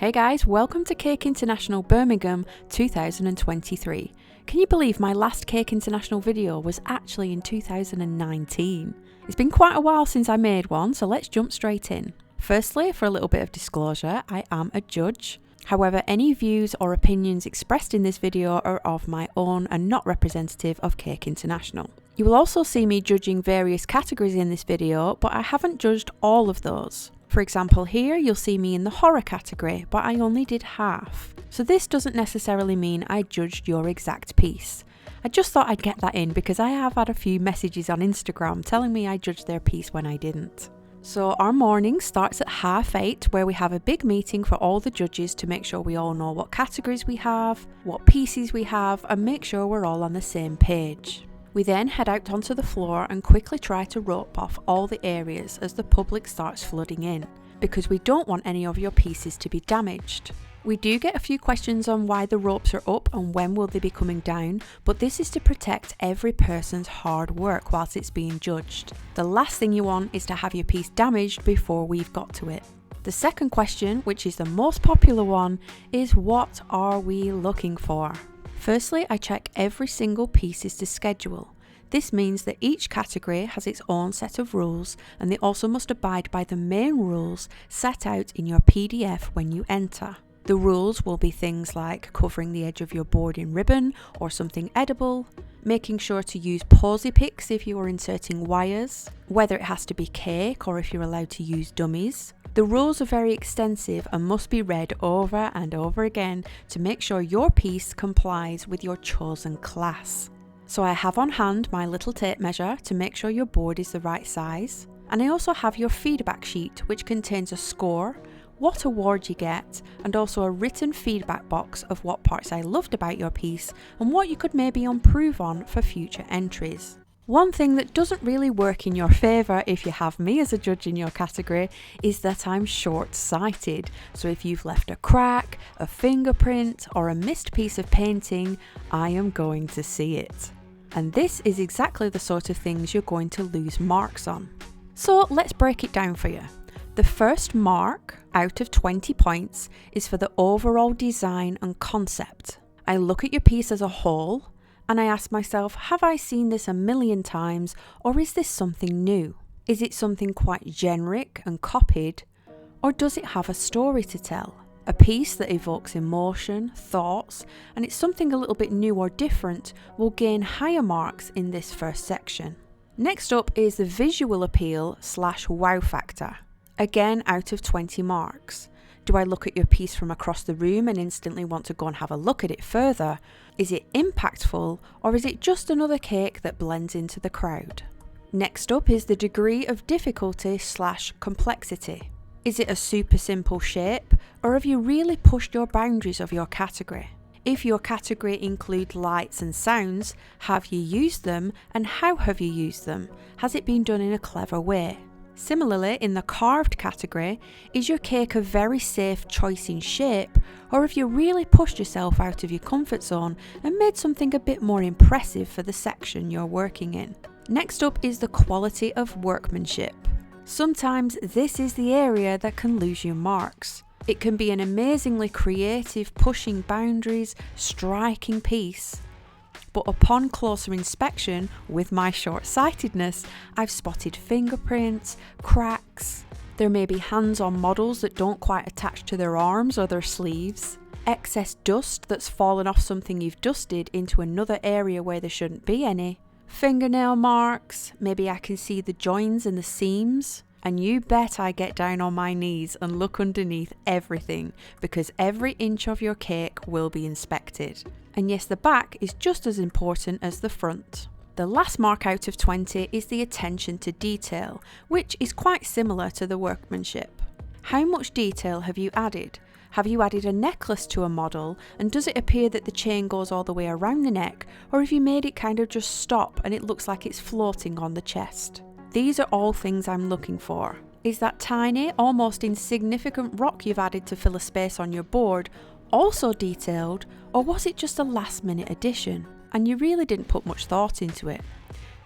Hey guys, welcome to Cake International Birmingham 2023. Can you believe my last Cake International video was actually in 2019? It's been quite a while since I made one, so let's jump straight in. Firstly, for a little bit of disclosure, I am a judge. However, any views or opinions expressed in this video are of my own and not representative of Cake International. You will also see me judging various categories in this video, but I haven't judged all of those. For example, here you'll see me in the horror category, but I only did half. So this doesn't necessarily mean I judged your exact piece. I just thought I'd get that in because I have had a few messages on Instagram telling me I judged their piece when I didn't. So our morning starts at 8:30, where we have a big meeting for all the judges to make sure we all know what categories we have, what pieces we have, and make sure we're all on the same page. We then head out onto the floor and quickly try to rope off all the areas as the public starts flooding in, because we don't want any of your pieces to be damaged. We do get a few questions on why the ropes are up and when will they be coming down, but this is to protect every person's hard work whilst it's being judged. The last thing you want is to have your piece damaged before we've got to it. The second question, which is the most popular one, is what are we looking for? Firstly, I check every single piece's to schedule. This means that each category has its own set of rules, and they also must abide by the main rules set out in your PDF when you enter. The rules will be things like covering the edge of your board in ribbon or something edible, making sure to use posy picks if you are inserting wires, whether it has to be cake or if you're allowed to use dummies. The rules are very extensive and must be read over and over again to make sure your piece complies with your chosen class. So I have on hand my little tape measure to make sure your board is the right size. And I also have your feedback sheet, which contains a score, what award you get, and also a written feedback box of what parts I loved about your piece and what you could maybe improve on for future entries. One thing that doesn't really work in your favour if you have me as a judge in your category is that I'm short-sighted. So if you've left a crack, a fingerprint, or a missed piece of painting, I am going to see it. And this is exactly the sort of things you're going to lose marks on. So let's break it down for you. The first mark out of 20 points is for the overall design and concept. I look at your piece as a whole, and I ask myself, have I seen this a million times, or is this something new? Is it something quite generic and copied, or does it have a story to tell? A piece that evokes emotion, thoughts, and it's something a little bit new or different will gain higher marks in this first section. Next up is the visual appeal / wow factor. Again, out of 20 marks. Do I look at your piece from across the room and instantly want to go and have a look at it further? Is it impactful, or is it just another cake that blends into the crowd? Next up is the degree of difficulty / complexity. Is it a super simple shape, or have you really pushed your boundaries of your category? If your category includes lights and sounds, have you used them, and how have you used them? Has it been done in a clever way? Similarly, in the carved category, is your cake a very safe choice in shape, or have you really pushed yourself out of your comfort zone and made something a bit more impressive for the section you're working in? Next up is the quality of workmanship. Sometimes this is the area that can lose you marks. It can be an amazingly creative, pushing boundaries, striking piece. But upon closer inspection, with my short-sightedness, I've spotted fingerprints, cracks. There may be hands on models that don't quite attach to their arms or their sleeves. Excess dust that's fallen off something you've dusted into another area where there shouldn't be any. Fingernail marks, maybe I can see the joins and the seams. And you bet I get down on my knees and look underneath everything, because every inch of your cake will be inspected. And yes, the back is just as important as the front. The last mark out of 20 is the attention to detail, which is quite similar to the workmanship. How much detail have you added? Have you added a necklace to a model, and does it appear that the chain goes all the way around the neck, or have you made it kind of just stop and it looks like it's floating on the chest? These are all things I'm looking for. Is that tiny, almost insignificant rock you've added to fill a space on your board also detailed, or was it just a last-minute addition and you really didn't put much thought into it?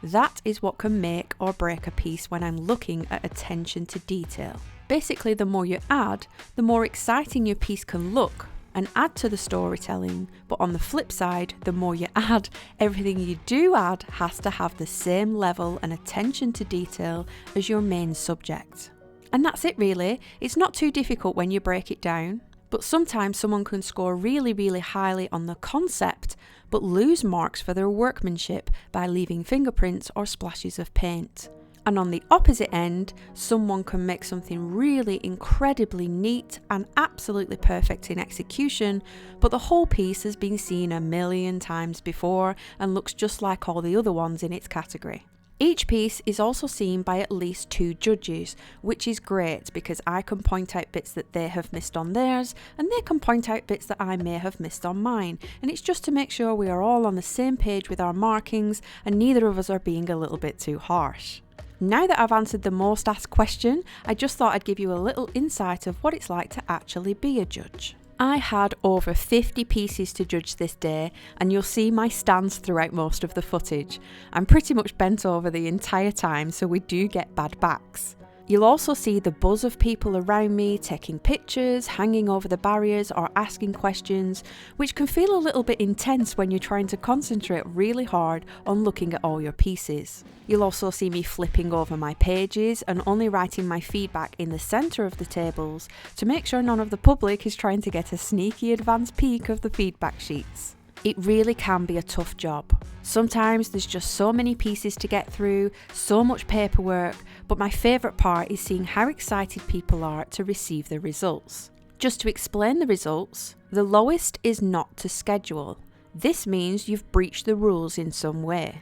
That is what can make or break a piece when I'm looking at attention to detail. Basically, the more you add, the more exciting your piece can look and add to the storytelling. But on the flip side, the more you add, everything you do add has to have the same level and attention to detail as your main subject. And that's it really. It's not too difficult when you break it down. But sometimes someone can score really, really highly on the concept, but lose marks for their workmanship by leaving fingerprints or splashes of paint. And on the opposite end, someone can make something really incredibly neat and absolutely perfect in execution, but the whole piece has been seen a million times before and looks just like all the other ones in its category. Each piece is also seen by at least 2 judges, which is great because I can point out bits that they have missed on theirs and they can point out bits that I may have missed on mine. And it's just to make sure we are all on the same page with our markings and neither of us are being a little bit too harsh. Now that I've answered the most asked question, I just thought I'd give you a little insight of what it's like to actually be a judge. I had over 50 pieces to judge this day, and you'll see my stance throughout most of the footage. I'm pretty much bent over the entire time, so we do get bad backs. You'll also see the buzz of people around me taking pictures, hanging over the barriers or asking questions, which can feel a little bit intense when you're trying to concentrate really hard on looking at all your pieces. You'll also see me flipping over my pages and only writing my feedback in the centre of the tables to make sure none of the public is trying to get a sneaky advance peek of the feedback sheets. It really can be a tough job. Sometimes there's just so many pieces to get through, so much paperwork, but my favourite part is seeing how excited people are to receive the results. Just to explain the results, the lowest is not to schedule. This means you've breached the rules in some way.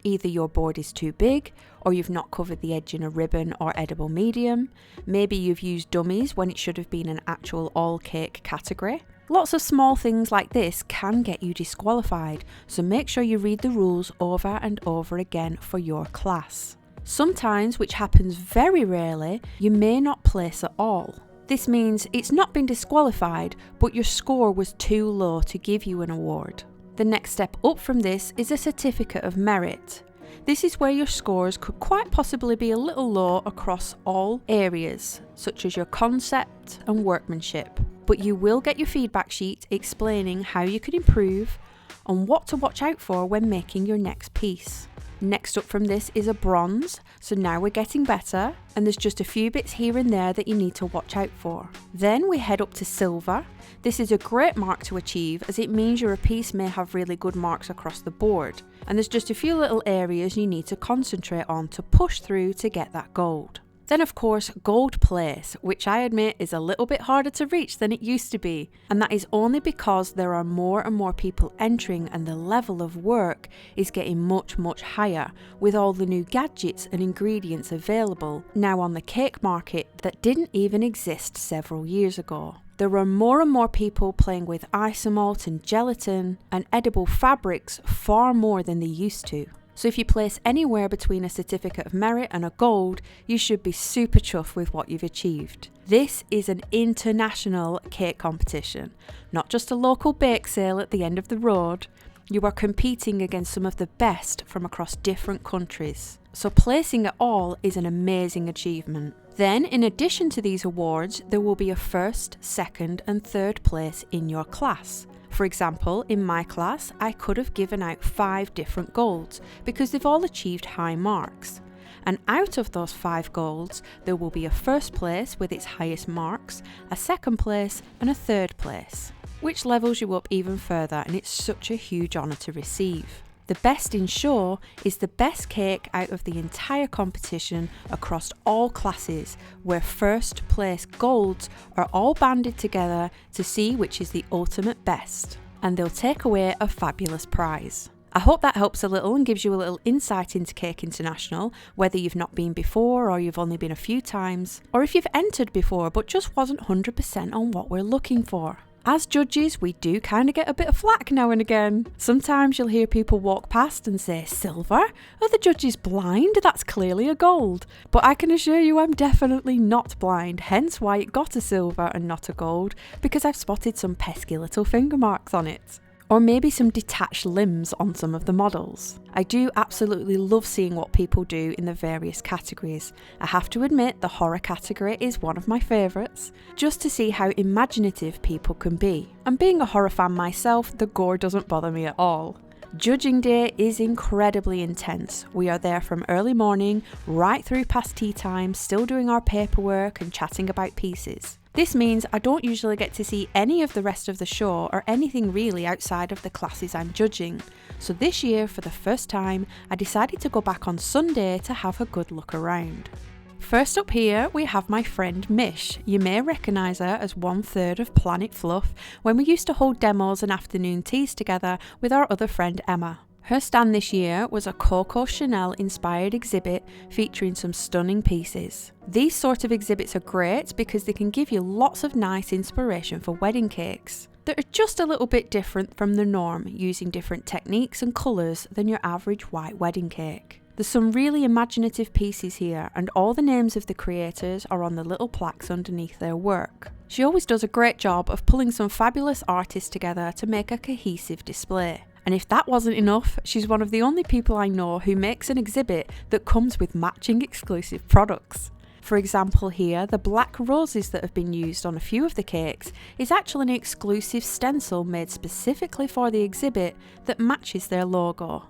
Either your board is too big, or you've not covered the edge in a ribbon or edible medium. Maybe you've used dummies when it should have been an actual all-cake category. Lots of small things like this can get you disqualified, so make sure you read the rules over and over again for your class. Sometimes, which happens very rarely, you may not place at all. This means it's not been disqualified, but your score was too low to give you an award. The next step up from this is a certificate of merit. This is where your scores could quite possibly be a little low across all areas, such as your concept and workmanship. But you will get your feedback sheet explaining how you could improve and what to watch out for when making your next piece. Next up from this is a bronze, so now we're getting better, and there's just a few bits here and there that you need to watch out for. Then we head up to silver. This is a great mark to achieve as it means your piece may have really good marks across the board, and there's just a few little areas you need to concentrate on to push through to get that gold. Then of course, gold place, which I admit is a little bit harder to reach than it used to be. And that is only because there are more and more people entering and the level of work is getting much, much higher with all the new gadgets and ingredients available now on the cake market that didn't even exist several years ago. There are more and more people playing with isomalt and gelatin and edible fabrics far more than they used to. So if you place anywhere between a certificate of merit and a gold, you should be super chuffed with what you've achieved. This is an international cake competition, not just a local bake sale at the end of the road. You are competing against some of the best from across different countries. So placing it all is an amazing achievement. Then, in addition to these awards, there will be a first, second and third place in your class. For example, in my class, I could have given out 5 different golds because they've all achieved high marks. And out of those 5 golds, there will be a first place with its highest marks, a second place and a third place, which levels you up even further, and it's such a huge honour to receive. The best in show is the best cake out of the entire competition across all classes, where first place golds are all banded together to see which is the ultimate best, and they'll take away a fabulous prize. I hope that helps a little and gives you a little insight into Cake International, whether you've not been before or you've only been a few times, or if you've entered before but just wasn't 100% on what we're looking for. As judges, we do kind of get a bit of flack now and again. Sometimes you'll hear people walk past and say, "Silver? Are the judges blind? That's clearly a gold." But I can assure you I'm definitely not blind, hence why it got a silver and not a gold, because I've spotted some pesky little finger marks on it. or maybe some detached limbs on some of the models. I do absolutely love seeing what people do in the various categories. I have to admit the horror category is one of my favourites, just to see how imaginative people can be. And being a horror fan myself, the gore doesn't bother me at all. Judging day is incredibly intense. We are there from early morning right through past tea time, still doing our paperwork and chatting about pieces. This means I don't usually get to see any of the rest of the show or anything really outside of the classes I'm judging. So this year, for the first time, I decided to go back on Sunday to have a good look around. First up here, we have my friend Mish. You may recognise her as 1/3 of Planet Fluff when we used to hold demos and afternoon teas together with our other friend Emma. Her stand this year was a Coco Chanel inspired exhibit featuring some stunning pieces. These sort of exhibits are great because they can give you lots of nice inspiration for wedding cakes that are just a little bit different from the norm, using different techniques and colours than your average white wedding cake. There's some really imaginative pieces here, and all the names of the creators are on the little plaques underneath their work. She always does a great job of pulling some fabulous artists together to make a cohesive display. And if that wasn't enough, she's one of the only people I know who makes an exhibit that comes with matching exclusive products. For example here, the black roses that have been used on a few of the cakes is actually an exclusive stencil made specifically for the exhibit that matches their logo.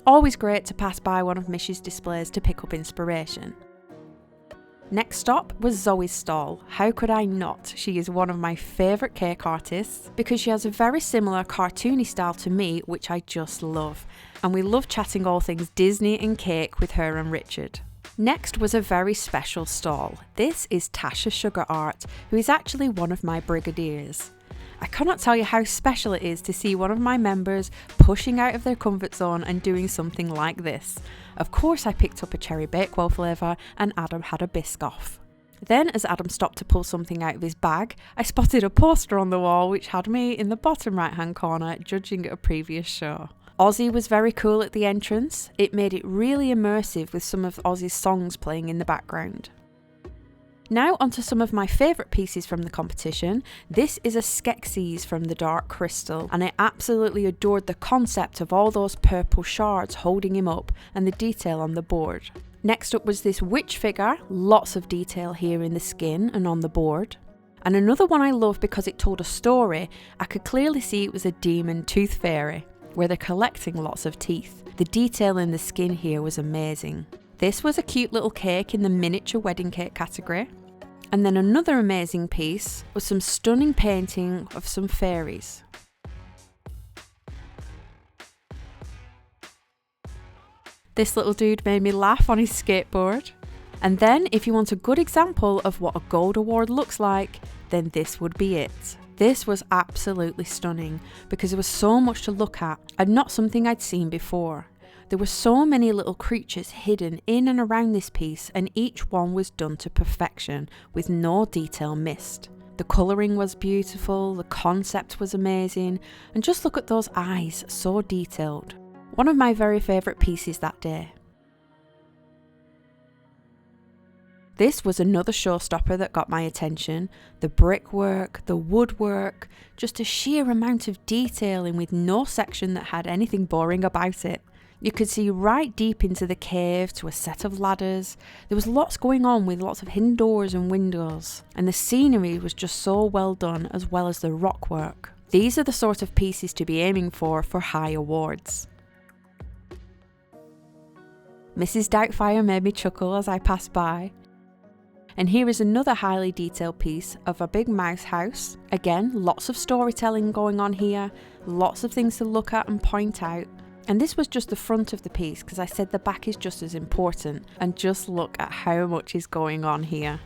Always great to pass by one of Mish's displays to pick up inspiration. Next stop was Zoe's stall. How could I not? She is one of my favourite cake artists because she has a very similar cartoony style to me, which I just love. And we love chatting all things Disney and cake with her and Richard. Next was a very special stall. This is Tasha Sugar Art, who is actually one of my brigadiers. I cannot tell you how special it is to see one of my members pushing out of their comfort zone and doing something like this. Of course I picked up a cherry bakewell flavour and Adam had a Biscoff. Then as Adam stopped to pull something out of his bag, I spotted a poster on the wall which had me in the bottom right hand corner judging a previous show. Ozzy was very cool at the entrance. It made it really immersive with some of Ozzy's songs playing in the background. Now onto some of my favourite pieces from the competition. This is a Skeksis from the Dark Crystal, and I absolutely adored the concept of all those purple shards holding him up and the detail on the board. Next up was this witch figure, lots of detail here in the skin and on the board. And another one I love because it told a story. I could clearly see it was a demon tooth fairy, where they're collecting lots of teeth. The detail in the skin here was amazing. This was a cute little cake in the miniature wedding cake category. And then another amazing piece was some stunning painting of some fairies. This little dude made me laugh on his skateboard. And then if you want a good example of what a gold award looks like, then this would be it. This was absolutely stunning because there was so much to look at and not something I'd seen before. There were so many little creatures hidden in and around this piece, and each one was done to perfection with no detail missed. The colouring was beautiful, the concept was amazing, and just look at those eyes, so detailed. One of my very favourite pieces that day. This was another showstopper that got my attention. The brickwork, the woodwork, just a sheer amount of detailing with no section that had anything boring about it. You could see right deep into the cave to a set of ladders. There was lots going on with lots of hidden doors and windows. And the scenery was just so well done, as well as the rock work. These are the sort of pieces to be aiming for high awards. Mrs. Doubtfire made me chuckle as I passed by. And here is another highly detailed piece of a big mouse house. Again, lots of storytelling going on here, lots of things to look at and point out. And this was just the front of the piece because I said the back is just as important, and just look at how much is going on here.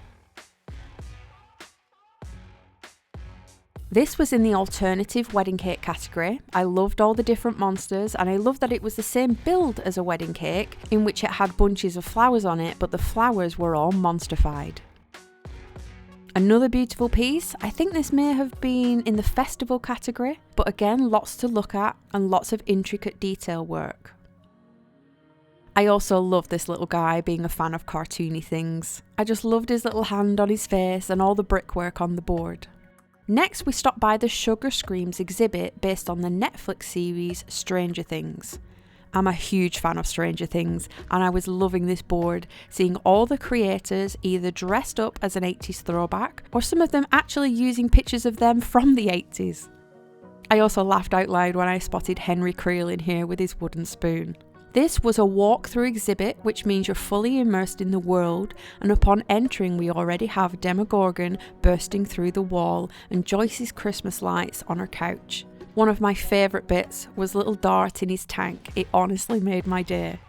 This was in the alternative wedding cake category. I loved all the different monsters, and I loved that it was the same build as a wedding cake, in which it had bunches of flowers on it, but the flowers were all monsterfied. Another beautiful piece, I think this may have been in the festival category, but again lots to look at and lots of intricate detail work. I also love this little guy being a fan of cartoony things. I just loved his little hand on his face and all the brickwork on the board. Next, we stopped by the Sugar Screams exhibit based on the Netflix series Stranger Things. I'm a huge fan of Stranger Things, and I was loving this board, seeing all the creators either dressed up as an 80s throwback, or some of them actually using pictures of them from the 80s. I also laughed out loud when I spotted Henry Creel in here with his wooden spoon. This was a walk-through exhibit, which means you're fully immersed in the world, and upon entering we already have Demogorgon bursting through the wall and Joyce's Christmas lights on her couch. One of my favourite bits was little Dart in his tank. It honestly made my day.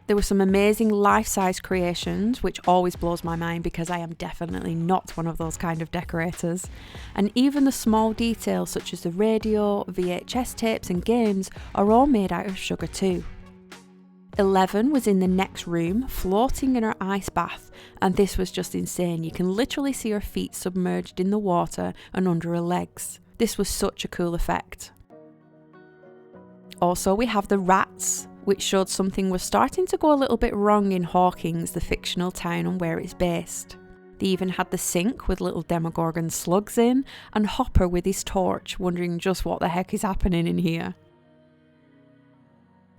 There were some amazing life-size creations, which always blows my mind because I am definitely not one of those kind of decorators. And even the small details such as the radio, VHS tapes and games are all made out of sugar too. 11 was in the next room, floating in her ice bath, and this was just insane. You can literally see her feet submerged in the water and under her legs. This was such a cool effect. Also, we have the rats, which showed something was starting to go a little bit wrong in Hawkins, the fictional town and where it's based. They even had the sink with little Demogorgon slugs in, and Hopper with his torch, wondering just what the heck is happening in here.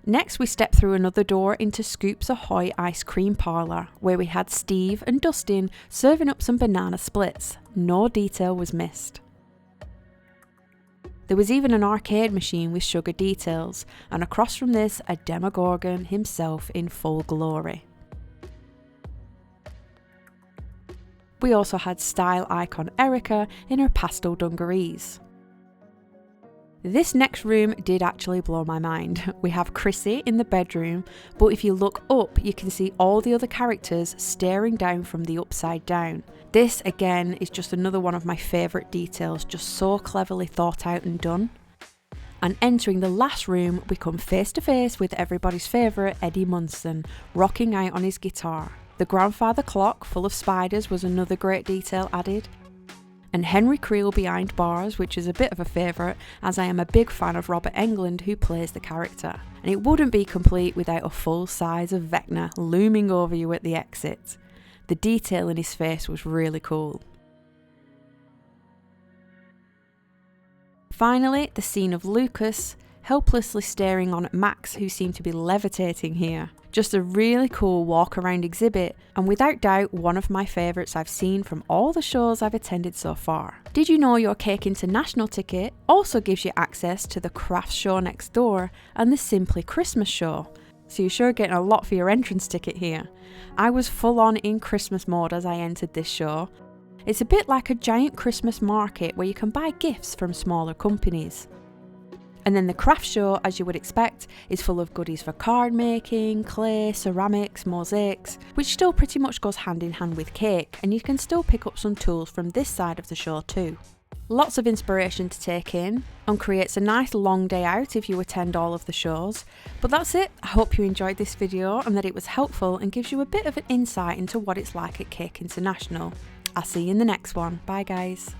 Next, we stepped through another door into Scoops Ahoy ice cream parlour, where we had Steve and Dustin serving up some banana splits. No detail was missed. There was even an arcade machine with sugar details, and across from this, a Demogorgon himself in full glory. We also had style icon Erica in her pastel dungarees. This next room did actually blow my mind. We have Chrissy in the bedroom, but if you look up, you can see all the other characters staring down from the upside down. This again is just another one of my favourite details, just so cleverly thought out and done. And entering the last room, we come face to face with everybody's favourite Eddie Munson, rocking out on his guitar. The grandfather clock full of spiders was another great detail added. And Henry Creel behind bars, which is a bit of a favourite, as I am a big fan of Robert Englund who plays the character. And it wouldn't be complete without a full size of Vecna looming over you at the exit. The detail in his face was really cool. Finally, the scene of Lucas, helplessly staring on at Max, who seemed to be levitating here. Just a really cool walk around exhibit, and without doubt one of my favourites I've seen from all the shows I've attended so far. Did you know your Cake International ticket also gives you access to the Crafts show next door and the Simply Christmas show? So you're sure getting a lot for your entrance ticket here. I was full on in Christmas mode as I entered this show. It's a bit like a giant Christmas market where you can buy gifts from smaller companies. And then the craft show, as you would expect, is full of goodies for card making, clay, ceramics, mosaics, which still pretty much goes hand in hand with cake, and you can still pick up some tools from this side of the show too. Lots of inspiration to take in, and creates a nice long day out if you attend all of the shows. But that's it. I hope you enjoyed this video and that it was helpful and gives you a bit of an insight into what it's like at Cake International. I'll see you in the next one. Bye guys.